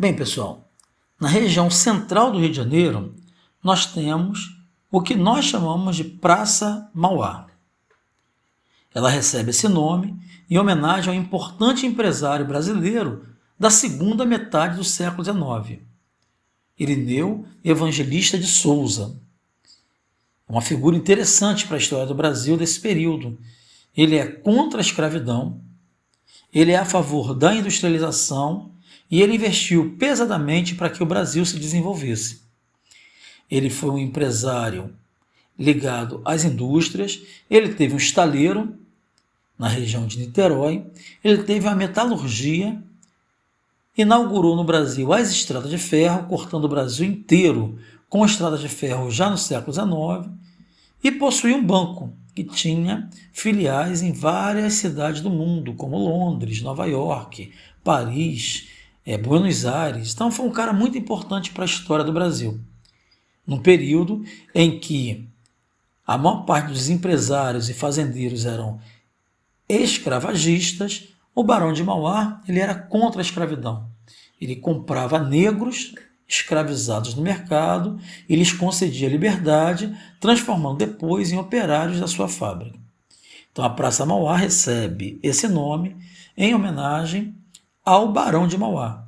Bem, pessoal, na região central do Rio de Janeiro, nós temos o que nós chamamos de Praça Mauá. Ela recebe esse nome em homenagem ao importante empresário brasileiro da segunda metade do século XIX, Irineu Evangelista de Souza. É uma figura interessante para a história do Brasil desse período. Ele é contra a escravidão, ele é a favor da industrialização e ele investiu pesadamente para que o Brasil se desenvolvesse. Ele foi um empresário ligado às indústrias, ele teve um estaleiro na região de Niterói, ele teve a metalurgia, inaugurou no Brasil as estradas de ferro, cortando o Brasil inteiro com estradas de ferro já no século XIX, e possuía um banco que tinha filiais em várias cidades do mundo, como Londres, Nova York, Paris, Buenos Aires. Então foi um cara muito importante para a história do Brasil. Num período em que a maior parte dos empresários e fazendeiros eram escravagistas, o Barão de Mauá ele era contra a escravidão. Ele comprava negros escravizados no mercado e lhes concedia liberdade, transformando depois em operários da sua fábrica. Então a Praça Mauá recebe esse nome em homenagem ao Barão de Mauá.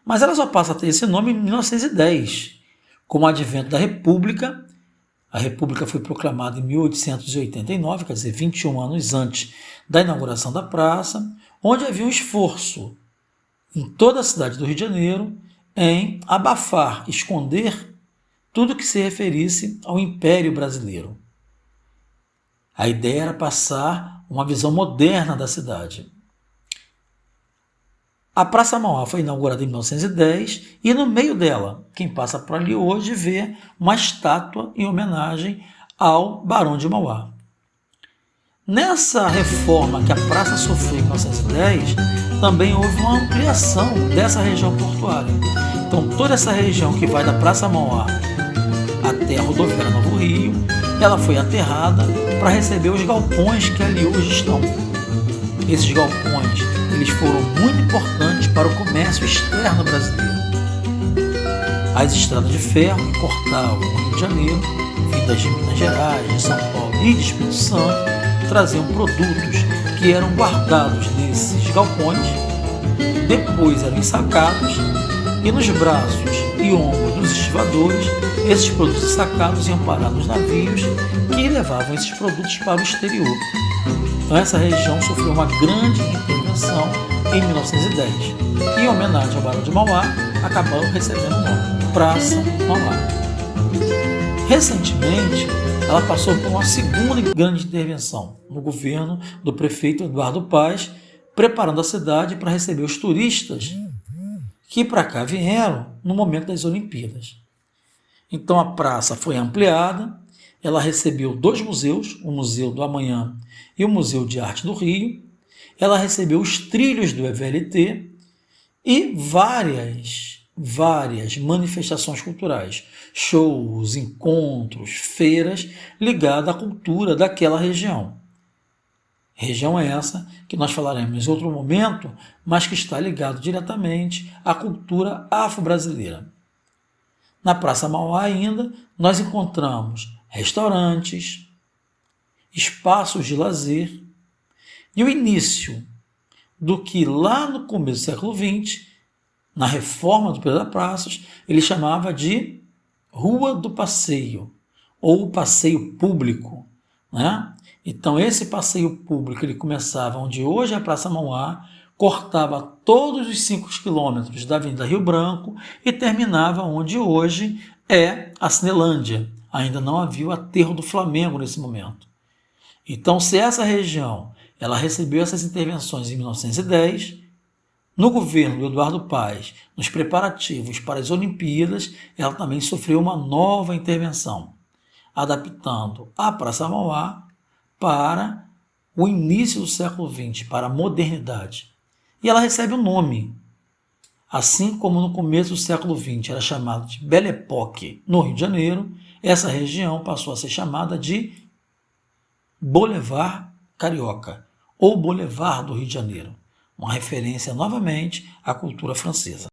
Mas ela só passa a ter esse nome em 1910, com o advento da República. A República foi proclamada em 1889, quer dizer, 21 anos antes da inauguração da praça, onde havia um esforço em toda a cidade do Rio de Janeiro em abafar, esconder tudo que se referisse ao Império Brasileiro. A ideia era passar uma visão moderna da cidade. A Praça Mauá foi inaugurada em 1910 e no meio dela, quem passa por ali hoje vê uma estátua em homenagem ao Barão de Mauá. Nessa reforma que a praça sofreu em 1910, também houve uma ampliação dessa região portuária. Então toda essa região que vai da Praça Mauá até a rodoviária Novo Rio, ela foi aterrada para receber os galpões que ali hoje estão. Esses galpões eles foram muito importantes para o comércio externo brasileiro. As estradas de ferro que cortavam o Rio de Janeiro, vindas de Minas Gerais, de São Paulo e de Espírito Santo, traziam produtos que eram guardados nesses galpões, depois eram ensacados e nos braços e ombros dos estivadores, esses produtos ensacados iam parar nos navios que levavam esses produtos para o exterior. Então essa região sofreu uma grande intervenção em 1910 e em homenagem ao Barão de Mauá acabou recebendo o nome Praça Mauá. Recentemente, ela passou por uma segunda grande intervenção no governo do prefeito Eduardo Paes, preparando a cidade para receber os turistas que para cá vieram no momento das Olimpíadas. Então a praça foi ampliada, ela recebeu 2 museus, o Museu do Amanhã e o Museu de Arte do Rio, ela recebeu os trilhos do EVLT e várias manifestações culturais, shows, encontros, feiras ligadas à cultura daquela região. Região essa que nós falaremos em outro momento, mas que está ligado diretamente à cultura afro-brasileira. Na Praça Mauá ainda, nós encontramos restaurantes, espaços de lazer e o início do que lá no começo do século XX, na reforma do Pedro das Praças, ele chamava de Rua do Passeio, ou Passeio Público, né? Então esse passeio público ele começava onde hoje é a Praça Mauá, cortava todos os 5 quilômetros da Avenida Rio Branco e terminava onde hoje é a Cinelândia. Ainda não havia o aterro do Flamengo nesse momento. Então se essa região ela recebeu essas intervenções em 1910, no governo do Eduardo Paes, nos preparativos para as Olimpíadas, ela também sofreu uma nova intervenção, adaptando a Praça Mauá para o início do século XX, para a modernidade. E ela recebe um nome. Assim como no começo do século XX era chamada de Belle Époque no Rio de Janeiro, essa região passou a ser chamada de Boulevard Carioca, ou Boulevard do Rio de Janeiro, uma referência novamente à cultura francesa.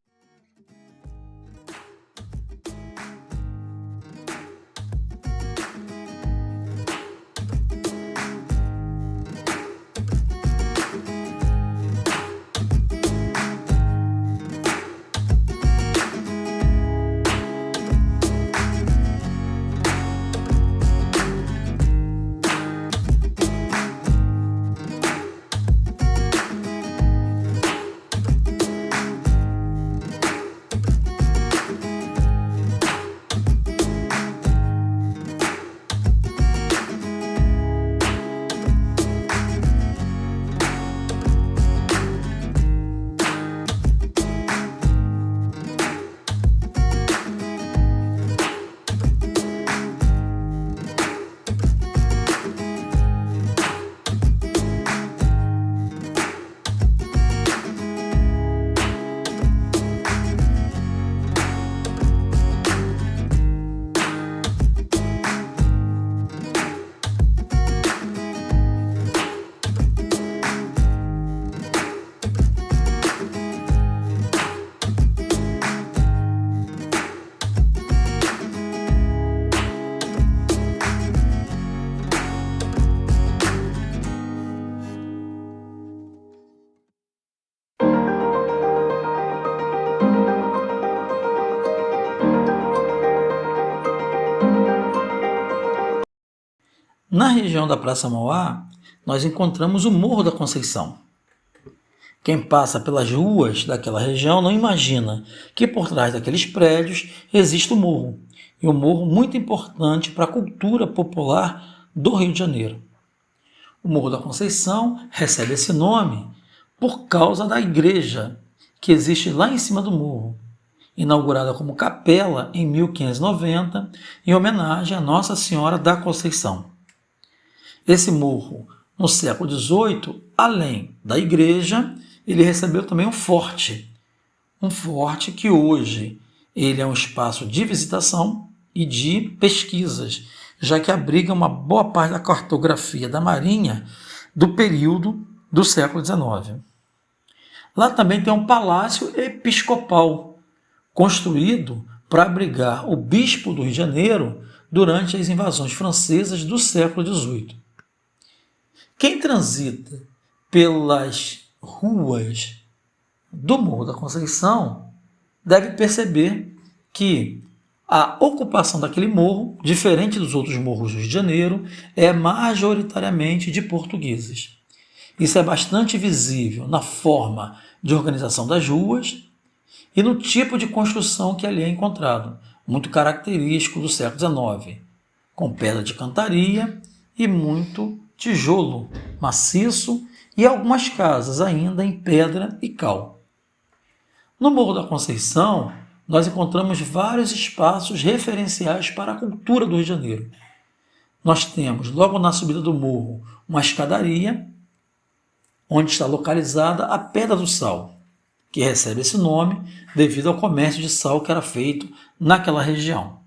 Na região da Praça Mauá, nós encontramos o Morro da Conceição. Quem passa pelas ruas daquela região não imagina que por trás daqueles prédios existe o morro, e um morro muito importante para a cultura popular do Rio de Janeiro. O Morro da Conceição recebe esse nome por causa da igreja que existe lá em cima do morro, inaugurada como capela em 1590, em homenagem a Nossa Senhora da Conceição. Esse morro, no século XVIII, além da igreja, ele recebeu também um forte que hoje ele é um espaço de visitação e de pesquisas, já que abriga uma boa parte da cartografia da Marinha do período do século XIX. Lá também tem um palácio episcopal, construído para abrigar o bispo do Rio de Janeiro durante as invasões francesas do século XVIII. Quem transita pelas ruas do Morro da Conceição deve perceber que a ocupação daquele morro, diferente dos outros morros do Rio de Janeiro, é majoritariamente de portugueses. Isso é bastante visível na forma de organização das ruas e no tipo de construção que ali é encontrado, muito característico do século XIX, com pedra de cantaria e muito tijolo maciço e algumas casas ainda em pedra e cal. No Morro da Conceição, nós encontramos vários espaços referenciais para a cultura do Rio de Janeiro. Nós temos, logo na subida do morro, uma escadaria, onde está localizada a Pedra do Sal, que recebe esse nome devido ao comércio de sal que era feito naquela região.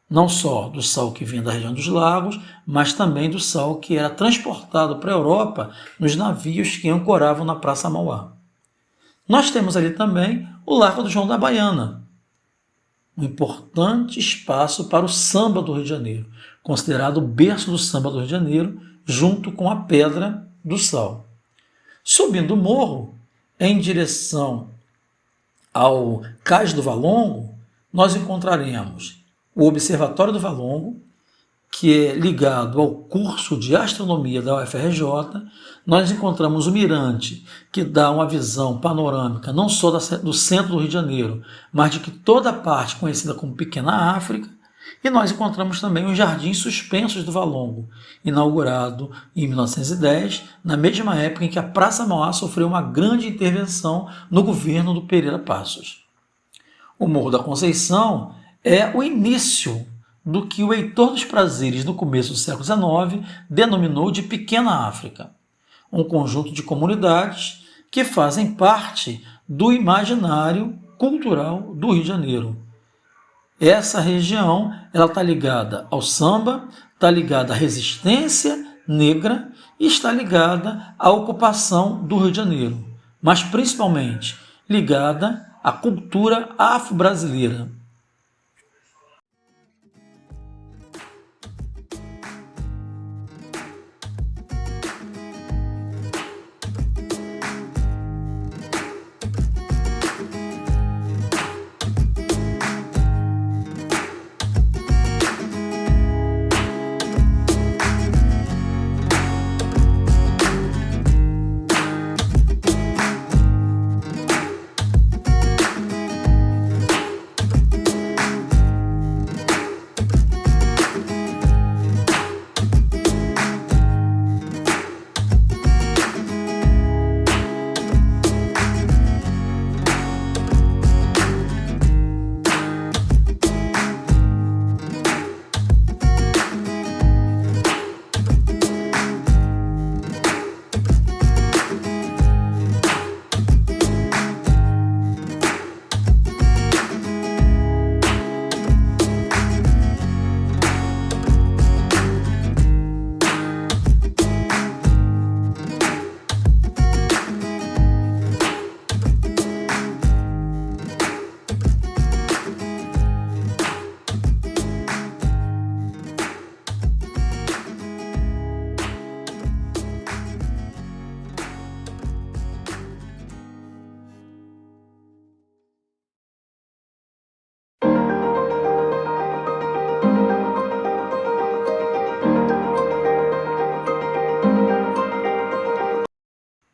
Não só do sal que vinha da região dos lagos, mas também do sal que era transportado para a Europa nos navios que ancoravam na Praça Mauá. Nós temos ali também o Largo do João da Baiana, um importante espaço para o samba do Rio de Janeiro, considerado o berço do samba do Rio de Janeiro, junto com a Pedra do Sal. Subindo o morro, em direção ao Cais do Valongo, nós encontraremos o Observatório do Valongo, que é ligado ao curso de astronomia da UFRJ. Nós encontramos o Mirante, que dá uma visão panorâmica não só do centro do Rio de Janeiro, mas de que toda a parte conhecida como Pequena África. E nós encontramos também os Jardins Suspensos do Valongo, inaugurado em 1910, na mesma época em que a Praça Mauá sofreu uma grande intervenção no governo do Pereira Passos. O Morro da Conceição é o início do que o Heitor dos Prazeres, no começo do século XIX, denominou de Pequena África, um conjunto de comunidades que fazem parte do imaginário cultural do Rio de Janeiro. Essa região está ligada ao samba, está ligada à resistência negra e está ligada à ocupação do Rio de Janeiro, mas principalmente ligada à cultura afro-brasileira.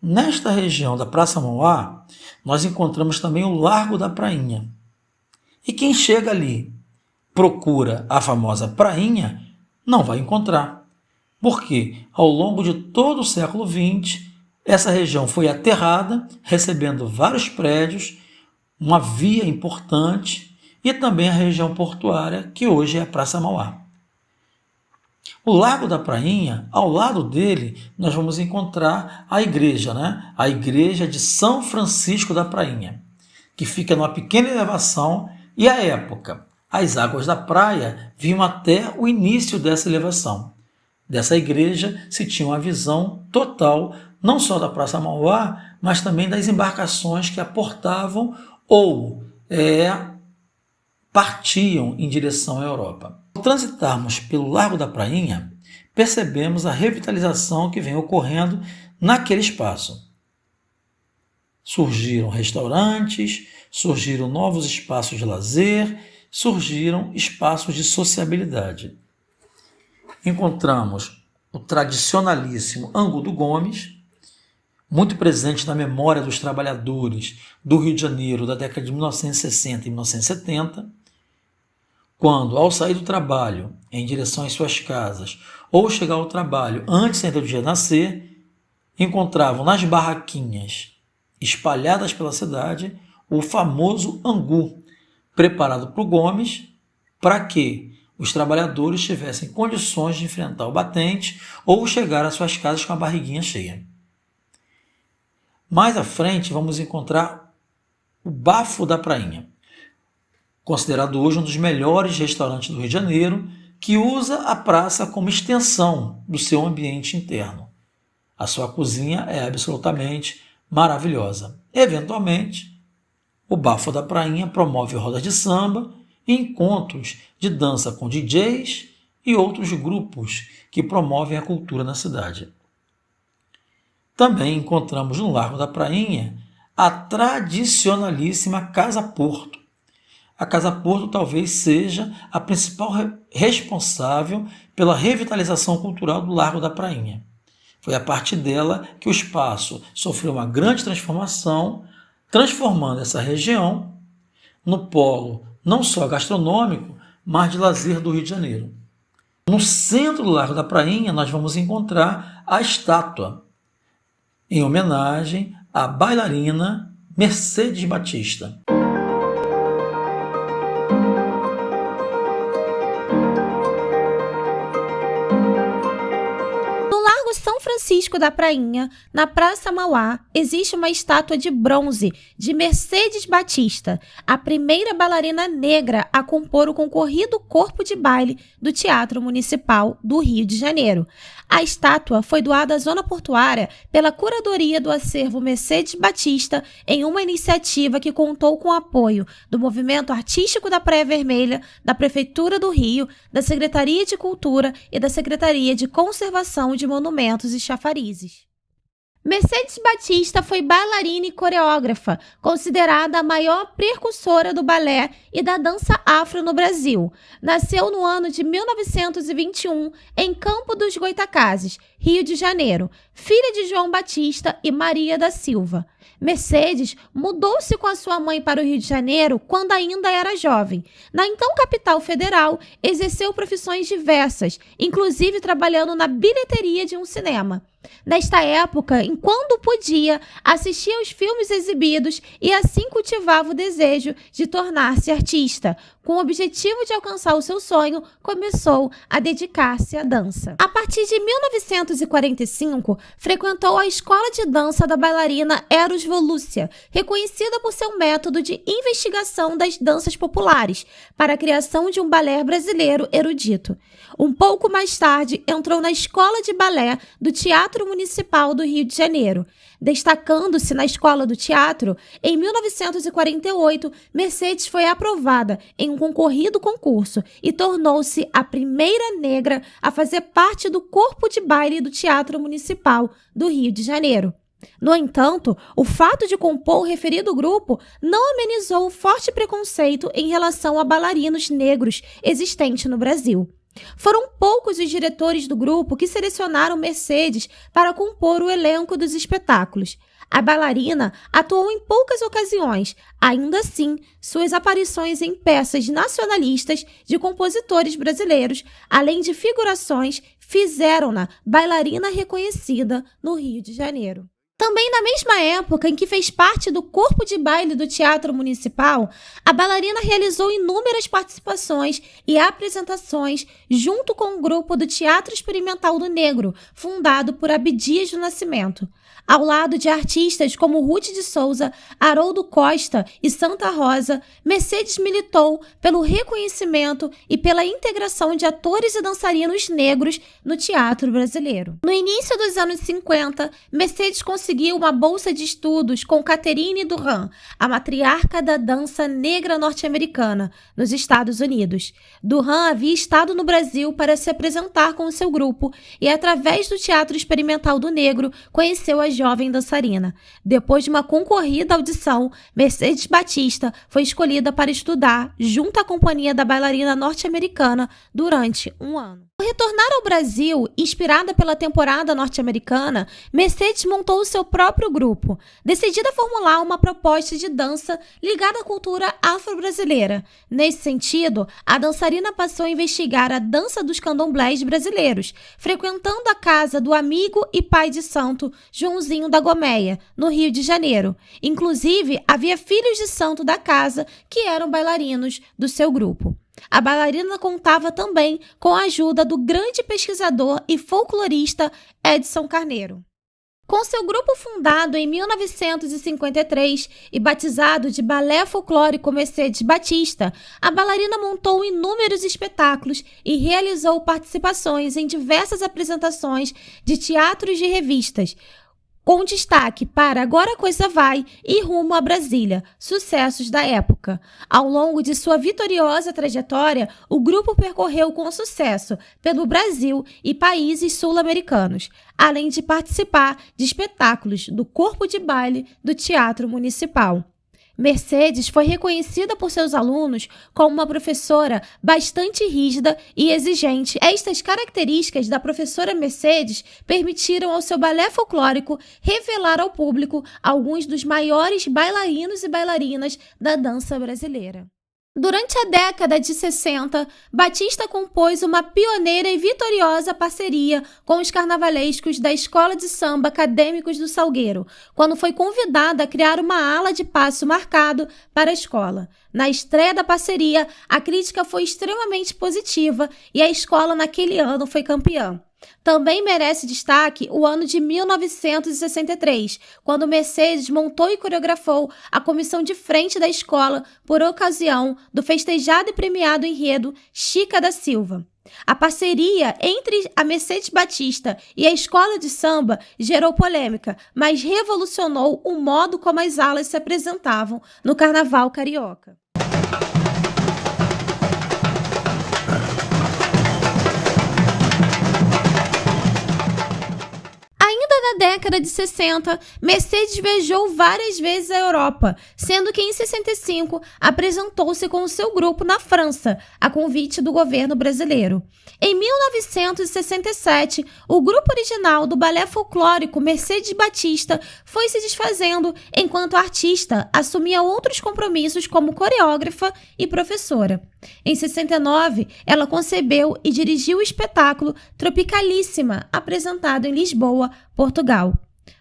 Nesta região da Praça Mauá, nós encontramos também o Largo da Prainha. E quem chega ali procura a famosa prainha, não vai encontrar. Porque ao longo de todo o século XX, essa região foi aterrada, recebendo vários prédios, uma via importante e também a região portuária, que hoje é a Praça Mauá. O Largo da Prainha, ao lado dele, nós vamos encontrar a igreja, A igreja de São Francisco da Prainha, que fica numa pequena elevação e, à época, as águas da praia vinham até o início dessa elevação. Dessa igreja se tinha uma visão total, não só da Praça Mauá, mas também das embarcações que aportavam ou partiam em direção à Europa. Ao transitarmos pelo Largo da Prainha, percebemos a revitalização que vem ocorrendo naquele espaço. Surgiram restaurantes, surgiram novos espaços de lazer, surgiram espaços de sociabilidade. Encontramos o tradicionalíssimo Angu do Gomes, muito presente na memória dos trabalhadores do Rio de Janeiro da década de 1960 e 1970, quando, ao sair do trabalho em direção às suas casas ou chegar ao trabalho antes ainda do dia nascer, encontravam nas barraquinhas espalhadas pela cidade o famoso angu, preparado por Gomes para que os trabalhadores tivessem condições de enfrentar o batente ou chegar às suas casas com a barriguinha cheia. Mais à frente vamos encontrar o Bafo da Prainha, considerado hoje um dos melhores restaurantes do Rio de Janeiro, que usa a praça como extensão do seu ambiente interno. A sua cozinha é absolutamente maravilhosa. Eventualmente, o Bafo da Prainha promove rodas de samba e encontros de dança com DJs e outros grupos que promovem a cultura na cidade. Também encontramos no Largo da Prainha a tradicionalíssima Casa Porto. A Casa Porto talvez seja a principal responsável pela revitalização cultural do Largo da Prainha. Foi a partir dela que o espaço sofreu uma grande transformação, transformando essa região no polo não só gastronômico, mas de lazer do Rio de Janeiro. No centro do Largo da Prainha, nós vamos encontrar a estátua, em homenagem à bailarina Mercedes Batista. São Francisco da Prainha, na Praça Mauá, existe uma estátua de bronze de Mercedes Batista, a primeira bailarina negra a compor o concorrido corpo de baile do Teatro Municipal do Rio de Janeiro. A estátua foi doada à Zona Portuária pela Curadoria do Acervo Mercedes Batista em uma iniciativa que contou com o apoio do Movimento Artístico da Praia Vermelha, da Prefeitura do Rio, da Secretaria de Cultura e da Secretaria de Conservação de Monumentos e Chafarizes. Mercedes Batista foi bailarina e coreógrafa, considerada a maior precursora do balé e da dança afro no Brasil. Nasceu no ano de 1921 em Campo dos Goytacazes, Rio de Janeiro, filha de João Batista e Maria da Silva. Mercedes mudou-se com a sua mãe para o Rio de Janeiro quando ainda era jovem. Na então capital federal, exerceu profissões diversas, inclusive trabalhando na bilheteria de um cinema. Nesta época, enquanto podia, assistia aos filmes exibidos e assim cultivava o desejo de tornar-se artista. Com o objetivo de alcançar o seu sonho, começou a dedicar-se à dança. A partir de 1945, frequentou a escola de dança da bailarina Eros Volúcia, reconhecida por seu método de investigação das danças populares, para a criação de um balé brasileiro erudito. Um pouco mais tarde, entrou na Escola de Balé do Teatro Municipal do Rio de Janeiro. Destacando-se na Escola do Teatro, em 1948, Mercedes foi aprovada em um concorrido concurso e tornou-se a primeira negra a fazer parte do corpo de baile do Teatro Municipal do Rio de Janeiro. No entanto, o fato de compor o referido grupo não amenizou o forte preconceito em relação a bailarinos negros existente no Brasil. Foram poucos os diretores do grupo que selecionaram Mercedes para compor o elenco dos espetáculos. A bailarina atuou em poucas ocasiões, ainda assim, suas aparições em peças nacionalistas de compositores brasileiros, além de figurações, fizeram-na bailarina reconhecida no Rio de Janeiro. Também na mesma época em que fez parte do corpo de baile do Teatro Municipal, a bailarina realizou inúmeras participações e apresentações junto com o grupo do Teatro Experimental do Negro, fundado por Abdias do Nascimento. Ao lado de artistas como Ruth de Souza, Haroldo Costa e Santa Rosa, Mercedes militou pelo reconhecimento e pela integração de atores e dançarinos negros no teatro brasileiro. No início dos anos 50, Mercedes conseguiu uma bolsa de estudos com Catherine Durand, a matriarca da dança negra norte-americana, nos Estados Unidos. Durand havia estado no Brasil para se apresentar com o seu grupo e, através do Teatro Experimental do Negro, conheceu a jovem dançarina. Depois de uma concorrida audição, Mercedes Batista foi escolhida para estudar junto à companhia da bailarina norte-americana durante um ano. Ao retornar ao Brasil, inspirada pela temporada norte-americana, Mercedes montou o seu próprio grupo, decidida a formular uma proposta de dança ligada à cultura afro-brasileira. Nesse sentido, a dançarina passou a investigar a dança dos candomblés brasileiros, frequentando a casa do amigo e pai de santo Joãozinho da Gomeia, no Rio de Janeiro. Inclusive, havia filhos de santo da casa que eram bailarinos do seu grupo. A bailarina contava também com a ajuda do grande pesquisador e folclorista Edson Carneiro. Com seu grupo fundado em 1953 e batizado de Balé Folclórico Mercedes Batista, a bailarina montou inúmeros espetáculos e realizou participações em diversas apresentações de teatros de revistas, com destaque para Agora a Coisa Vai e Rumo a Brasília, sucessos da época. Ao longo de sua vitoriosa trajetória, o grupo percorreu com sucesso pelo Brasil e países sul-americanos, além de participar de espetáculos do corpo de baile do Teatro Municipal. Mercedes foi reconhecida por seus alunos como uma professora bastante rígida e exigente. Estas características da professora Mercedes permitiram ao seu balé folclórico revelar ao público alguns dos maiores bailarinos e bailarinas da dança brasileira. Durante a década de 60, Batista compôs uma pioneira e vitoriosa parceria com os carnavalescos da Escola de Samba Acadêmicos do Salgueiro, quando foi convidada a criar uma ala de passo marcado para a escola. Na estreia da parceria, a crítica foi extremamente positiva e a escola naquele ano foi campeã. Também merece destaque o ano de 1963, quando Mercedes montou e coreografou a comissão de frente da escola por ocasião do festejado e premiado enredo Chica da Silva. A parceria entre a Mercedes Batista e a escola de samba gerou polêmica, mas revolucionou o modo como as alas se apresentavam no carnaval carioca. Na década de 60, Mercedes viajou várias vezes à Europa, sendo que em 65 apresentou-se com o seu grupo na França, a convite do governo brasileiro. Em 1967, o grupo original do balé folclórico Mercedes Batista foi se desfazendo, enquanto a artista assumia outros compromissos como coreógrafa e professora. Em 69, ela concebeu e dirigiu o espetáculo Tropicalíssima, apresentado em Lisboa, Portugal.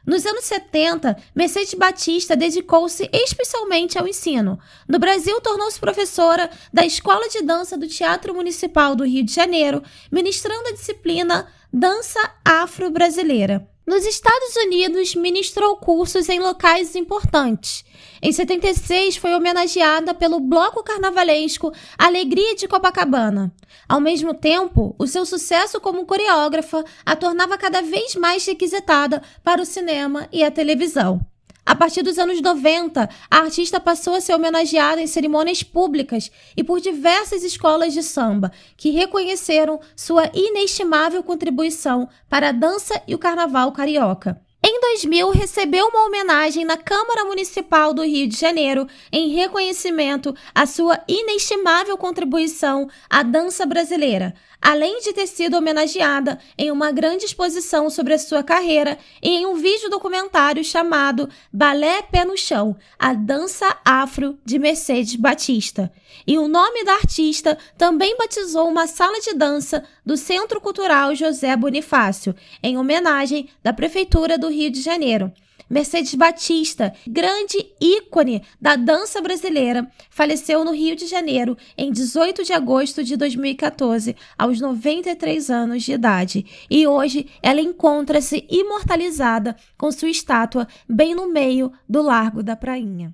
Nos anos 70, Mercedes Batista dedicou-se especialmente ao ensino. No Brasil, tornou-se professora da Escola de Dança do Teatro Municipal do Rio de Janeiro, ministrando a disciplina Dança Afro-Brasileira. Nos Estados Unidos, ministrou cursos em locais importantes. Em 76, foi homenageada pelo bloco carnavalesco Alegria de Copacabana. Ao mesmo tempo, o seu sucesso como coreógrafa a tornava cada vez mais requisitada para o cinema e a televisão. A partir dos anos 90, a artista passou a ser homenageada em cerimônias públicas e por diversas escolas de samba, que reconheceram sua inestimável contribuição para a dança e o carnaval carioca. Em 2000, recebeu uma homenagem na Câmara Municipal do Rio de Janeiro em reconhecimento à sua inestimável contribuição à dança brasileira, além de ter sido homenageada em uma grande exposição sobre a sua carreira e em um vídeo documentário chamado Balé Pé no Chão, a dança afro de Mercedes Batista. E o nome da artista também batizou uma sala de dança do Centro Cultural José Bonifácio, em homenagem da Prefeitura do Rio de Janeiro. Mercedes Batista, grande ícone da dança brasileira, faleceu no Rio de Janeiro em 18 de agosto de 2014, aos 93 anos de idade. E hoje ela encontra-se imortalizada com sua estátua bem no meio do Largo da Prainha.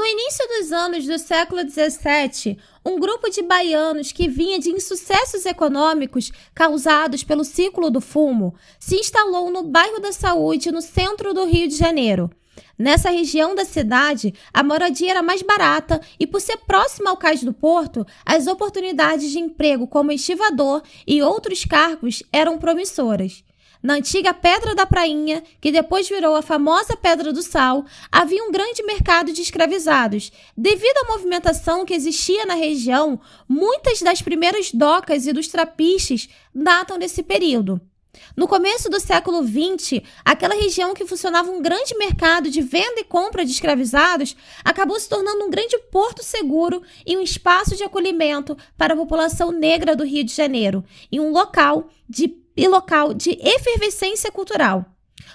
No início dos anos do século XVII, um grupo de baianos que vinha de insucessos econômicos causados pelo ciclo do fumo se instalou no bairro da Saúde, no centro do Rio de Janeiro. Nessa região da cidade, a moradia era mais barata e, por ser próxima ao cais do porto, as oportunidades de emprego como estivador e outros cargos eram promissoras. Na antiga Pedra da Prainha, que depois virou a famosa Pedra do Sal, havia um grande mercado de escravizados. Devido à movimentação que existia na região, muitas das primeiras docas e dos trapiches datam desse período. No começo do século XX, aquela região que funcionava um grande mercado de venda e compra de escravizados acabou se tornando um grande porto seguro e um espaço de acolhimento para a população negra do Rio de Janeiro, e um local de efervescência cultural.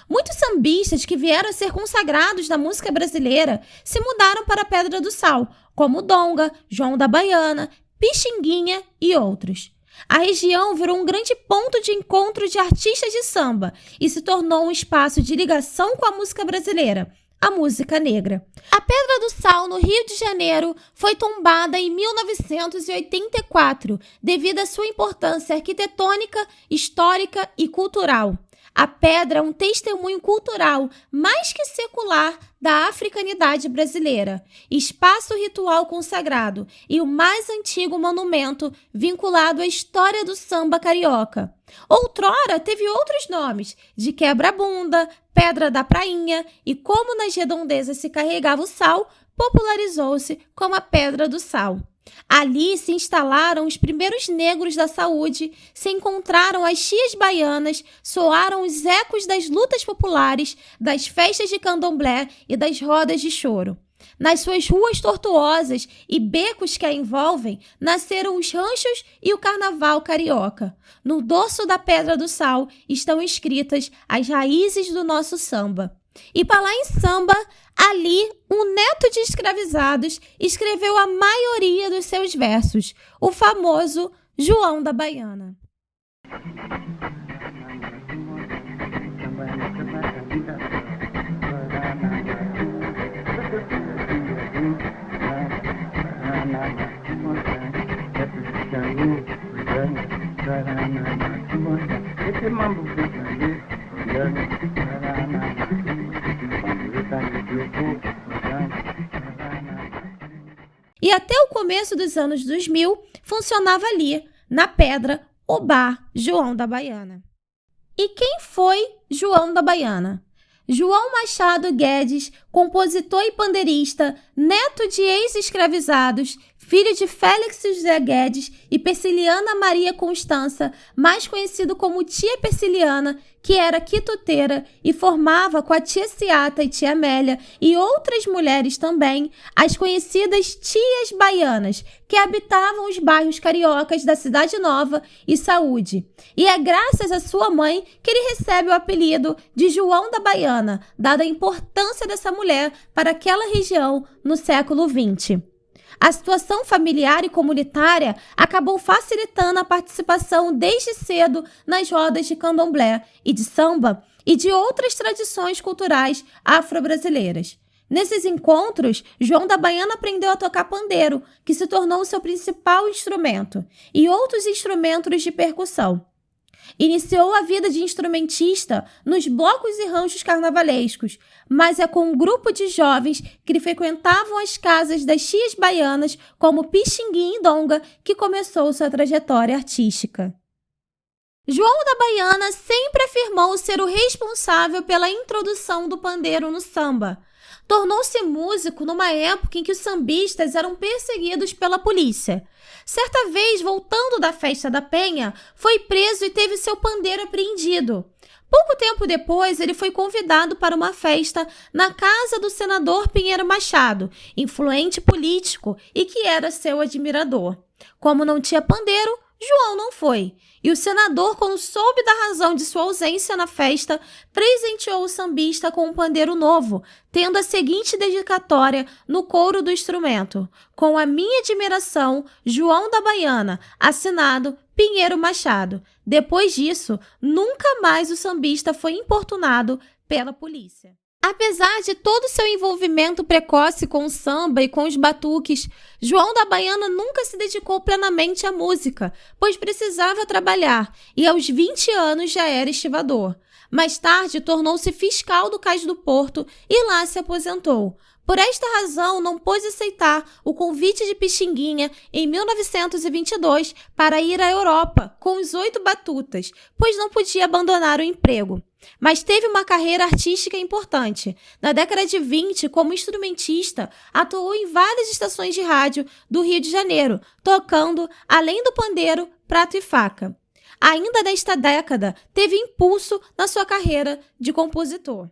Muitos sambistas que vieram a ser consagrados da música brasileira se mudaram para a Pedra do Sal, como Donga, João da Baiana, Pixinguinha e outros. A região virou um grande ponto de encontro de artistas de samba e se tornou um espaço de ligação com a música brasileira, a música negra. A Pedra do Sal, no Rio de Janeiro, foi tombada em 1984, devido à sua importância arquitetônica, histórica e cultural. A pedra é um testemunho cultural, mais que secular, da africanidade brasileira, espaço ritual consagrado e o mais antigo monumento vinculado à história do samba carioca. Outrora teve outros nomes, de Quebra-Bunda, Pedra da Prainha, e como nas redondezas se carregava o sal, popularizou-se como a Pedra do Sal. Ali se instalaram os primeiros negros da saúde, se encontraram as chias baianas, soaram os ecos das lutas populares, das festas de candomblé e das rodas de choro. Nas suas ruas tortuosas e becos que a envolvem, nasceram os ranchos e o carnaval carioca. No dorso da Pedra do Sal estão escritas as raízes do nosso samba. E para lá em samba, ali, um neto de escravizados escreveu a maioria dos seus versos, o famoso João da Baiana. E até o começo dos anos 2000, funcionava ali, na pedra, o bar João da Baiana. E quem foi João da Baiana? João Machado Guedes, compositor e pandeirista, neto de ex-escravizados, filho de Félix José Guedes e Persiliana Maria Constança, mais conhecido como tia Persiliana, que era quituteira e formava com a tia Ciata e tia Amélia e outras mulheres também, as conhecidas tias baianas, que habitavam os bairros cariocas da Cidade Nova e Saúde. E é graças a sua mãe que ele recebe o apelido de João da Baiana, dada a importância dessa mulher para aquela região no século XX. A situação familiar e comunitária acabou facilitando a participação desde cedo nas rodas de candomblé e de samba e de outras tradições culturais afro-brasileiras. Nesses encontros, João da Baiana aprendeu a tocar pandeiro, que se tornou seu principal instrumento, e outros instrumentos de percussão. Iniciou a vida de instrumentista nos blocos e ranchos carnavalescos, mas é com um grupo de jovens que frequentavam as casas das tias baianas, como Pixinguinha e Donga, que começou sua trajetória artística. João da Baiana sempre afirmou ser o responsável pela introdução do pandeiro no samba. Tornou-se músico numa época em que os sambistas eram perseguidos pela polícia. Certa vez, voltando da festa da Penha, foi preso e teve seu pandeiro apreendido. Pouco tempo depois, ele foi convidado para uma festa na casa do senador Pinheiro Machado, influente político e que era seu admirador. Como não tinha pandeiro, João não foi, e o senador, quando soube da razão de sua ausência na festa, presenteou o sambista com um pandeiro novo, tendo a seguinte dedicatória no coro do instrumento: com a minha admiração, João da Baiana, assinado Pinheiro Machado. Depois disso, nunca mais o sambista foi importunado pela polícia. Apesar de todo o seu envolvimento precoce com o samba e com os batuques, João da Baiana nunca se dedicou plenamente à música, pois precisava trabalhar e aos 20 anos já era estivador. Mais tarde, tornou-se fiscal do Cais do Porto e lá se aposentou. Por esta razão, não pôde aceitar o convite de Pixinguinha em 1922 para ir à Europa com os 8 batutas, pois não podia abandonar o emprego. Mas teve uma carreira artística importante. Na década de 20, como instrumentista, atuou em várias estações de rádio do Rio de Janeiro, tocando, além do pandeiro, prato e faca. Ainda nesta década, teve impulso na sua carreira de compositor.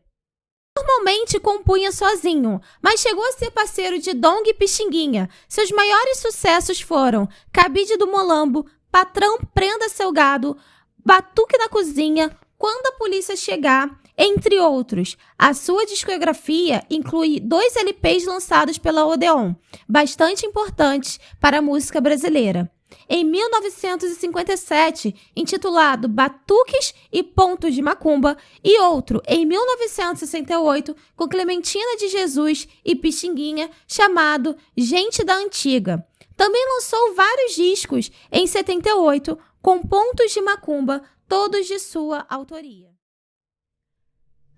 Normalmente compunha sozinho, mas chegou a ser parceiro de Donga e Pixinguinha. Seus maiores sucessos foram Cabide do Molambo, Patrão Prenda Seu Gado, Batuque na Cozinha, Quando a Polícia Chegar, entre outros. A sua discografia inclui 2 LPs lançados pela Odeon, bastante importantes para a música brasileira. Em 1957, intitulado Batuques e Pontos de Macumba, e outro em 1968, com Clementina de Jesus e Pixinguinha, chamado Gente da Antiga. Também lançou vários discos em 78, com Pontos de Macumba, todos de sua autoria.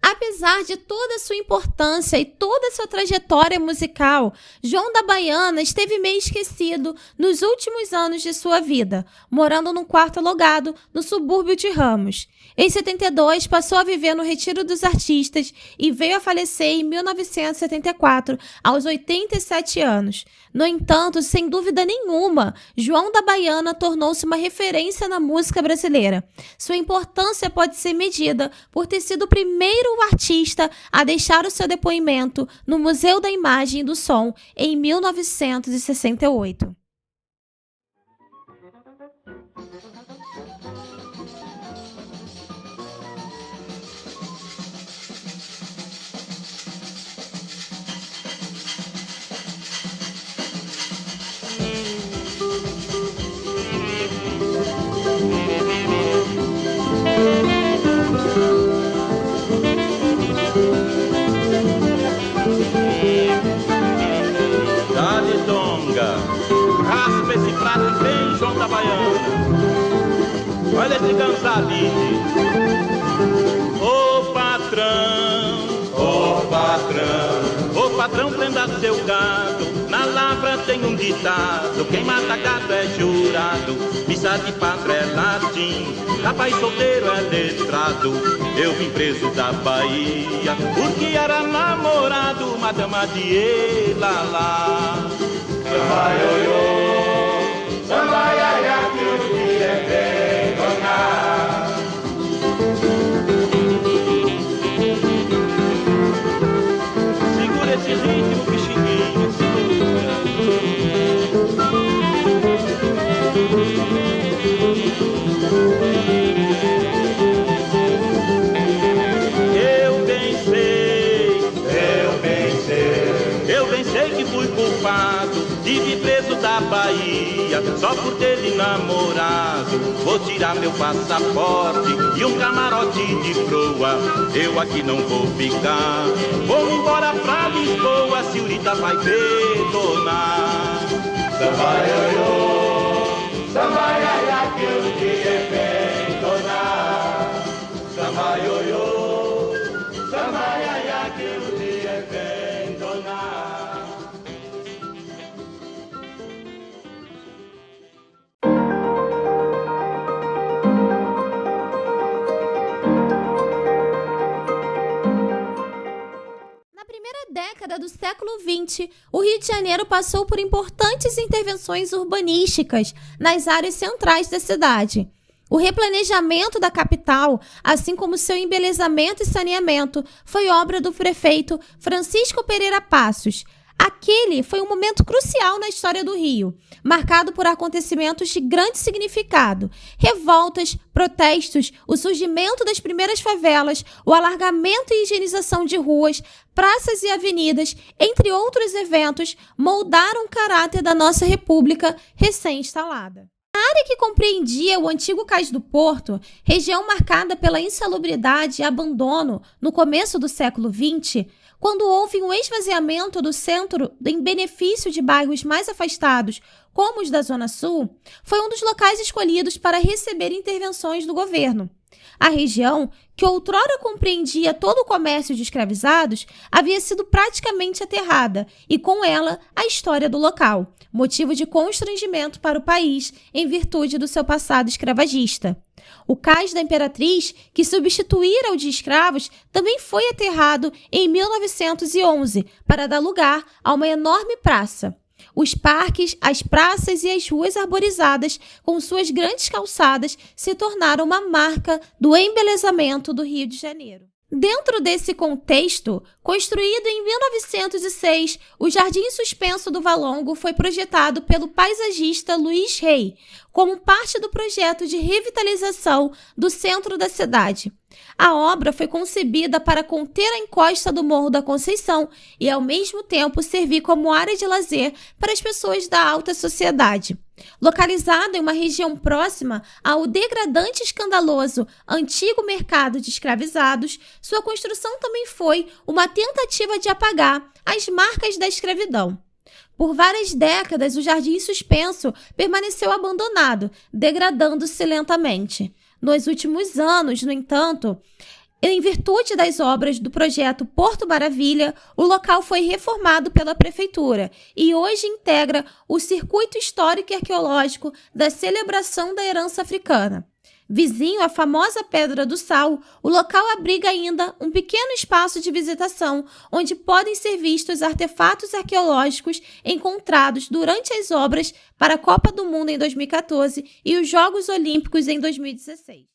Apesar de toda a sua importância e toda a sua trajetória musical, João da Baiana esteve meio esquecido nos últimos anos de sua vida, morando num quarto alugado no subúrbio de Ramos. Em 72, passou a viver no Retiro dos Artistas e veio a falecer em 1974, aos 87 anos. No entanto, sem dúvida nenhuma, João da Baiana tornou-se uma referência na música brasileira. Sua importância pode ser medida por ter sido o primeiro artista a deixar o seu depoimento no Museu da Imagem e do Som em 1968. Dá-lhe Donga, raspa esse prato bem, João da Baiana. Olha esse cansalinho. Ô patrão, ô patrão, ô patrão, prenda seu gado. Na lavra tem um ditado: quem mata gato é jurado. Missa de pátria é latim, rapaz solteiro é letrado. Eu vim preso da Bahia porque era namorado, uma dama de Elalá. Samba ioiô, samba iaiá, que o dia é bem donar. Segura esse ritmo, Pixinguinha, segura. Eu bem sei que fui culpado de vir preso da Bahia só por ter lhe namorado. Vou tirar meu passaporte e um camarote de proa. Eu aqui não vou ficar, vou embora pra Lisboa, a senhorita vai perdonar. Samba ioiô, samba iaiá, que o dia é bem donar. Samba ioiô, samba iaiá, que o dia é bem donar. Na primeira década do século XX, o Rio de Janeiro passou por importantes intervenções urbanísticas nas áreas centrais da cidade. O replanejamento da capital, assim como seu embelezamento e saneamento, foi obra do prefeito Francisco Pereira Passos. Aquele foi um momento crucial na história do Rio, marcado por acontecimentos de grande significado: revoltas, protestos, o surgimento das primeiras favelas, o alargamento e higienização de ruas, praças e avenidas, entre outros eventos, moldaram o caráter da nossa república recém-instalada. A área que compreendia o antigo Cais do Porto, região marcada pela insalubridade e abandono no começo do século XX, quando houve um esvaziamento do centro em benefício de bairros mais afastados, como os da Zona Sul, foi um dos locais escolhidos para receber intervenções do governo. A região, que outrora compreendia todo o comércio de escravizados, havia sido praticamente aterrada e, com ela, a história do local, motivo de constrangimento para o país em virtude do seu passado escravagista. O Cais da Imperatriz, que substituíra o de escravos, também foi aterrado em 1911 para dar lugar a uma enorme praça. Os parques, as praças e as ruas arborizadas, com suas grandes calçadas, se tornaram uma marca do embelezamento do Rio de Janeiro. Dentro desse contexto, construído em 1906, o Jardim Suspenso do Valongo foi projetado pelo paisagista Luiz Rey, como parte do projeto de revitalização do centro da cidade. A obra foi concebida para conter a encosta do Morro da Conceição e, ao mesmo tempo, servir como área de lazer para as pessoas da alta sociedade. Localizado em uma região próxima ao degradante e escandaloso antigo mercado de escravizados, sua construção também foi uma tentativa de apagar as marcas da escravidão. Por várias décadas, o Jardim Suspenso permaneceu abandonado, degradando-se lentamente. Nos últimos anos, no entanto, em virtude das obras do projeto Porto Maravilha, o local foi reformado pela prefeitura e hoje integra o circuito histórico e arqueológico da celebração da herança africana. Vizinho à famosa Pedra do Sal, o local abriga ainda um pequeno espaço de visitação, onde podem ser vistos artefatos arqueológicos encontrados durante as obras para a Copa do Mundo em 2014 e os Jogos Olímpicos em 2016.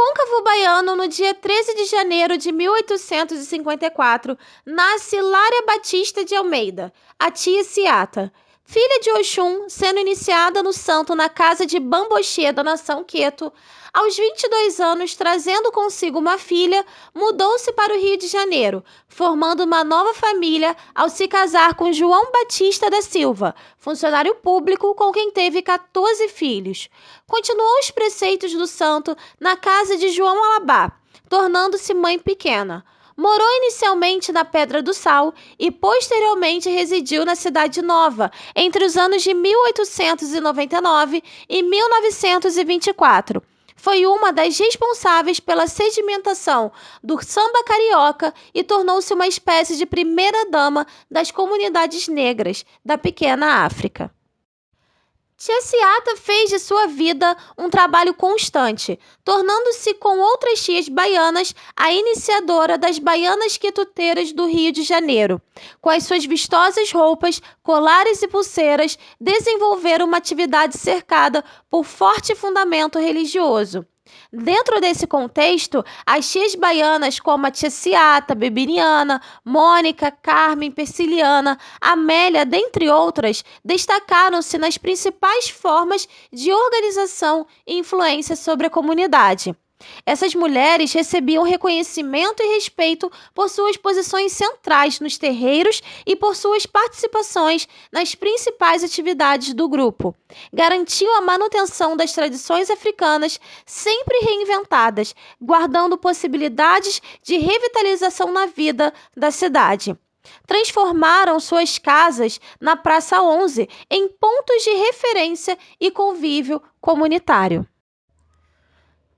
Recôncavo baiano, no dia 13 de janeiro de 1854, nasce Lária Batista de Almeida, a tia Ciata. Filha de Oxum, sendo iniciada no santo na casa de Bamboxê da nação Queto, aos 22 anos, trazendo consigo uma filha, mudou-se para o Rio de Janeiro, formando uma nova família ao se casar com João Batista da Silva, funcionário público com quem teve 14 filhos. Continuou os preceitos do santo na casa de João Alabá, tornando-se mãe pequena. Morou inicialmente na Pedra do Sal e posteriormente residiu na Cidade Nova entre os anos de 1899 e 1924. Foi uma das responsáveis pela sedimentação do samba carioca e tornou-se uma espécie de primeira-dama das comunidades negras da pequena África. Tia Ciata fez de sua vida um trabalho constante, tornando-se com outras tias baianas a iniciadora das baianas quituteiras do Rio de Janeiro. Com as suas vistosas roupas, colares e pulseiras, desenvolveram uma atividade cercada por forte fundamento religioso. Dentro desse contexto, as tias baianas como a tia Ciata, Beberiana, Mônica, Carmen, Persiliana, Amélia, dentre outras, destacaram-se nas principais formas de organização e influência sobre a comunidade. Essas mulheres recebiam reconhecimento e respeito por suas posições centrais nos terreiros e por suas participações nas principais atividades do grupo. Garantiam a manutenção das tradições africanas sempre reinventadas, guardando possibilidades de revitalização na vida da cidade. Transformaram suas casas na Praça 11 em pontos de referência e convívio comunitário.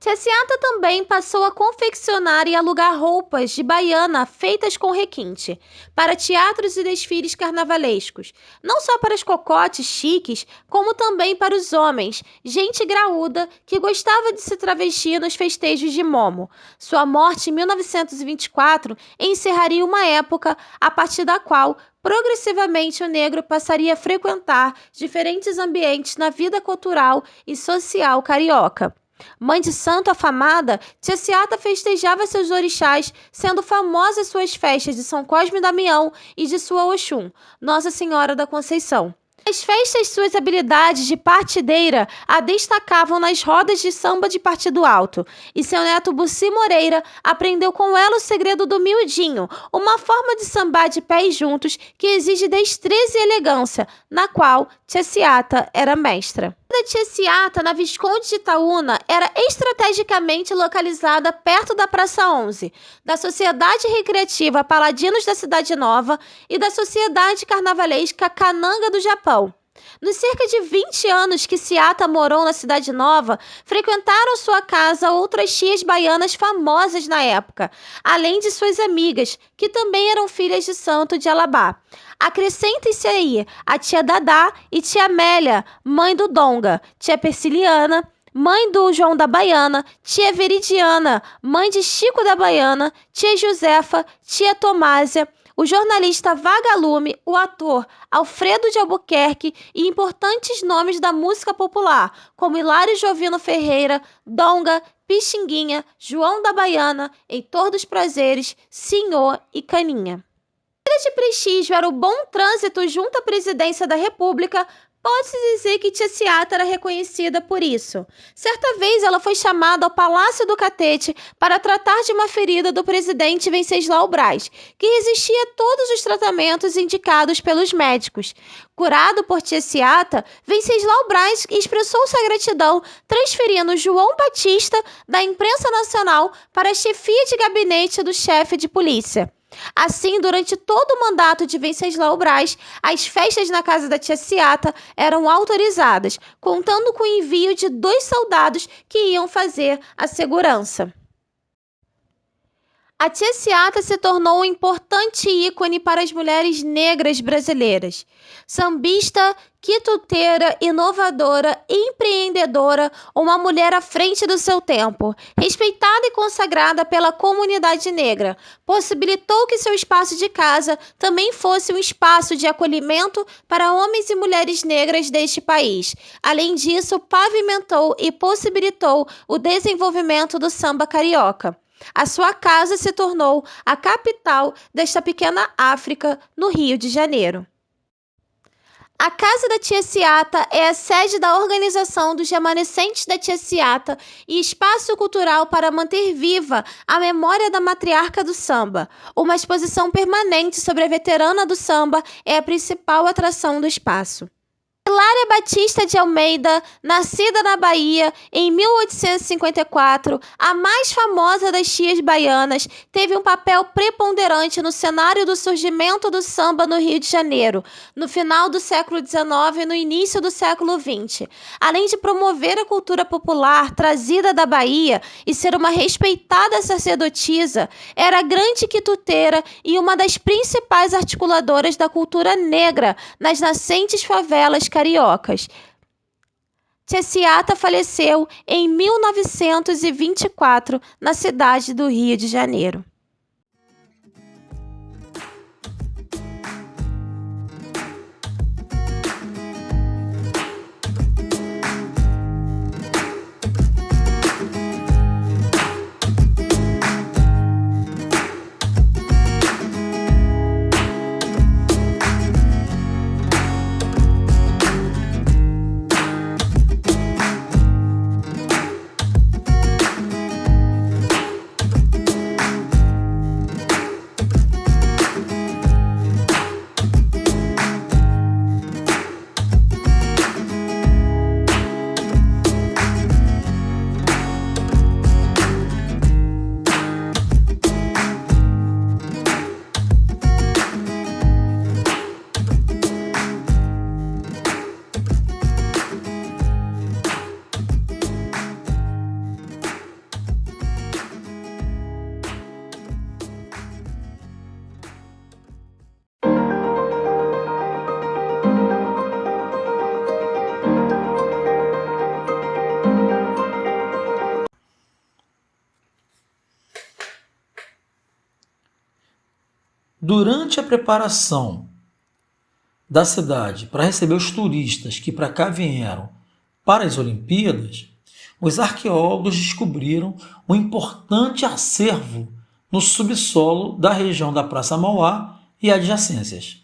Tia Ciata também passou a confeccionar e alugar roupas de baiana feitas com requinte, para teatros e desfiles carnavalescos, não só para os cocotes chiques, como também para os homens, gente graúda que gostava de se travestir nos festejos de Momo. Sua morte em 1924 encerraria uma época a partir da qual progressivamente o negro passaria a frequentar diferentes ambientes na vida cultural e social carioca. Mãe de santo afamada, Tia Ciata festejava seus orixás, sendo famosas suas festas de São Cosme e Damião e de sua Oxum, Nossa Senhora da Conceição. Nas festas, suas habilidades de partideira a destacavam nas rodas de samba de partido alto, e seu neto Bussi Moreira aprendeu com ela o segredo do miudinho, uma forma de sambar de pés juntos que exige destreza e elegância, na qual Tia Ciata era mestra. A Tia Ciata, na Visconde de Itaúna, era estrategicamente localizada perto da Praça 11, da Sociedade Recreativa Paladinos da Cidade Nova e da Sociedade Carnavalesca Cananga do Japão. Nos cerca de 20 anos que Ciata morou na Cidade Nova, frequentaram sua casa outras tias baianas famosas na época, além de suas amigas, que também eram filhas de santo de Alabá. Acrescentem-se aí a tia Dadá e tia Amélia, mãe do Donga, tia Persiliana, mãe do João da Baiana, tia Veridiana, mãe de Chico da Baiana, tia Josefa, tia Tomásia, o jornalista Vagalume, o ator Alfredo de Albuquerque e importantes nomes da música popular, como Hilário Jovino Ferreira, Donga, Pixinguinha, João da Baiana, Heitor dos Prazeres, Senhor e Caninha. De prestígio era o bom trânsito junto à presidência da República, pode-se dizer que Tia Ciata era reconhecida por isso. Certa vez ela foi chamada ao Palácio do Catete para tratar de uma ferida do presidente Venceslau Braz, que resistia a todos os tratamentos indicados pelos médicos. Curado por Tia Ciata, Venceslau Braz expressou sua gratidão, transferindo João Batista da imprensa nacional para a chefia de gabinete do chefe de polícia. Assim, durante todo o mandato de Venceslau Braz, as festas na casa da Tia Ciata eram autorizadas, contando com o envio de 2 soldados que iam fazer a segurança. A Tia Ciata se tornou um importante ícone para as mulheres negras brasileiras. Sambista quituteira, inovadora, empreendedora, uma mulher à frente do seu tempo, respeitada e consagrada pela comunidade negra, possibilitou que seu espaço de casa também fosse um espaço de acolhimento para homens e mulheres negras deste país. Além disso, pavimentou e possibilitou o desenvolvimento do samba carioca. A sua casa se tornou a capital desta pequena África, no Rio de Janeiro. A Casa da Tia Ciata é a sede da organização dos remanescentes da Tia Ciata e espaço cultural para manter viva a memória da matriarca do samba. Uma exposição permanente sobre a veterana do samba é a principal atração do espaço. Hilária Batista de Almeida, nascida na Bahia em 1854, a mais famosa das tias baianas, teve um papel preponderante no cenário do surgimento do samba no Rio de Janeiro, no final do século XIX e no início do século XX. Além de promover a cultura popular trazida da Bahia e ser uma respeitada sacerdotisa, era grande quituteira e uma das principais articuladoras da cultura negra nas nascentes favelas cariocas. Tia Ciata faleceu em 1924 na cidade do Rio de Janeiro. Durante a preparação da cidade para receber os turistas que para cá vieram para as Olimpíadas, os arqueólogos descobriram um importante acervo no subsolo da região da Praça Mauá e adjacências.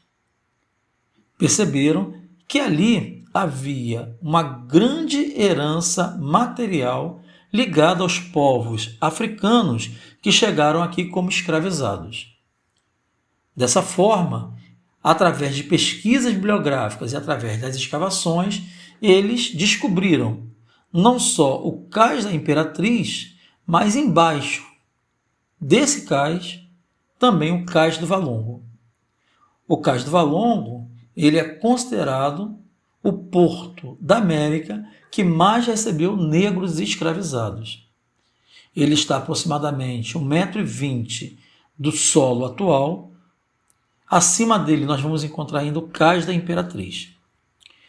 Perceberam que ali havia uma grande herança material ligada aos povos africanos que chegaram aqui como escravizados. Dessa forma, através de pesquisas bibliográficas e através das escavações, eles descobriram não só o cais da Imperatriz, mas embaixo desse cais também o cais do Valongo. O cais do Valongo, ele é considerado o porto da América que mais recebeu negros escravizados. Ele está aproximadamente 1,20 m do solo atual. Acima dele nós vamos encontrar ainda o cais da Imperatriz.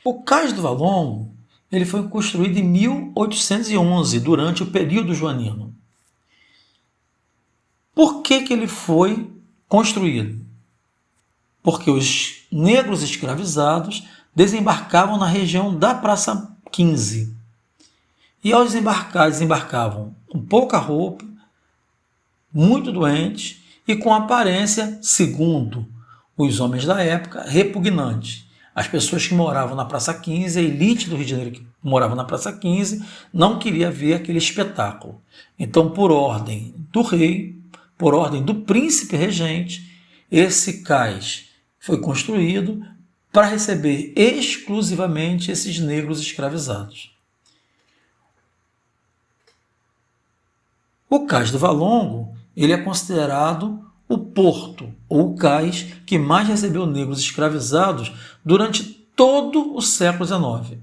O cais do Valongo ele foi construído em 1811, durante o período joanino. Por que ele foi construído? Porque os negros escravizados desembarcavam na região da Praça 15. E ao desembarcar, desembarcavam com pouca roupa, muito doentes e com aparência, segundo os homens da época, repugnante. As pessoas que moravam na Praça 15, a elite do Rio de Janeiro que morava na Praça 15, não queria ver aquele espetáculo. Então, por ordem do rei, por ordem do príncipe regente, esse cais foi construído para receber exclusivamente esses negros escravizados. O cais do Valongo ele é considerado o porto ou o cais que mais recebeu negros escravizados durante todo o século XIX.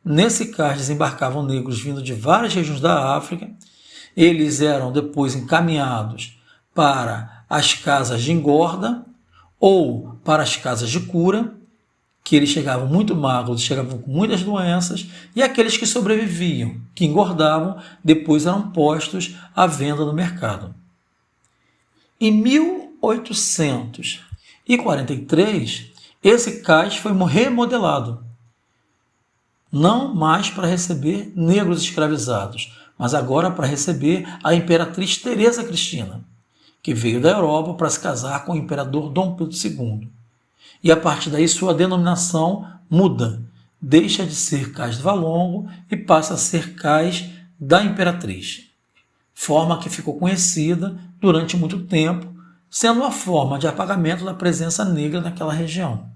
Nesse cais desembarcavam negros vindo de várias regiões da África. Eles eram depois encaminhados para as casas de engorda ou para as casas de cura, que eles chegavam muito magros, chegavam com muitas doenças, e aqueles que sobreviviam, que engordavam, depois eram postos à venda no mercado. Em 1843, esse cais foi remodelado, não mais para receber negros escravizados, mas agora para receber a imperatriz Teresa Cristina, que veio da Europa para se casar com o imperador Dom Pedro II. E a partir daí sua denominação muda, deixa de ser Cais do Valongo e passa a ser Cais da Imperatriz, forma que ficou conhecida durante muito tempo, sendo uma forma de apagamento da presença negra naquela região.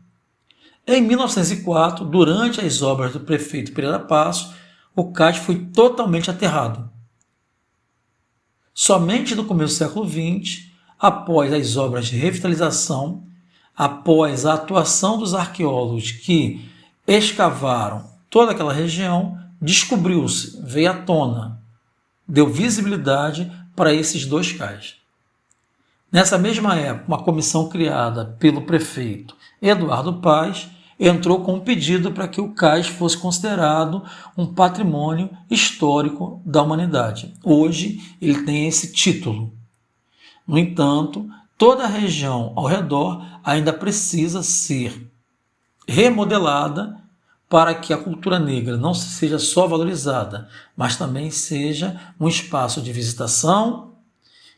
Em 1904, durante as obras do prefeito Pereira Passos, o cais foi totalmente aterrado. Somente no começo do século XX, após as obras de revitalização, após a atuação dos arqueólogos que escavaram toda aquela região, descobriu-se, veio à tona, deu visibilidade para esses dois cais. Nessa mesma época, uma comissão criada pelo prefeito Eduardo Paes entrou com um pedido para que o cais fosse considerado um patrimônio histórico da humanidade. Hoje ele tem esse título. No entanto, toda a região ao redor ainda precisa ser remodelada para que a cultura negra não seja só valorizada, mas também seja um espaço de visitação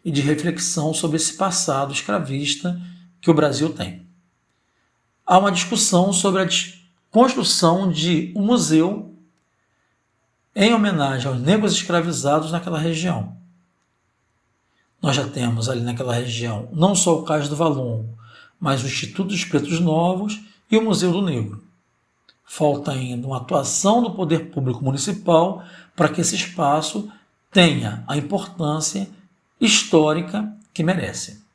e de reflexão sobre esse passado escravista que o Brasil tem. Há uma discussão sobre a construção de um museu em homenagem aos negros escravizados naquela região. Nós já temos ali naquela região não só o Cais do Valongo, mas o Instituto dos Pretos Novos e o Museu do Negro. Falta ainda uma atuação do poder público municipal para que esse espaço tenha a importância histórica que merece.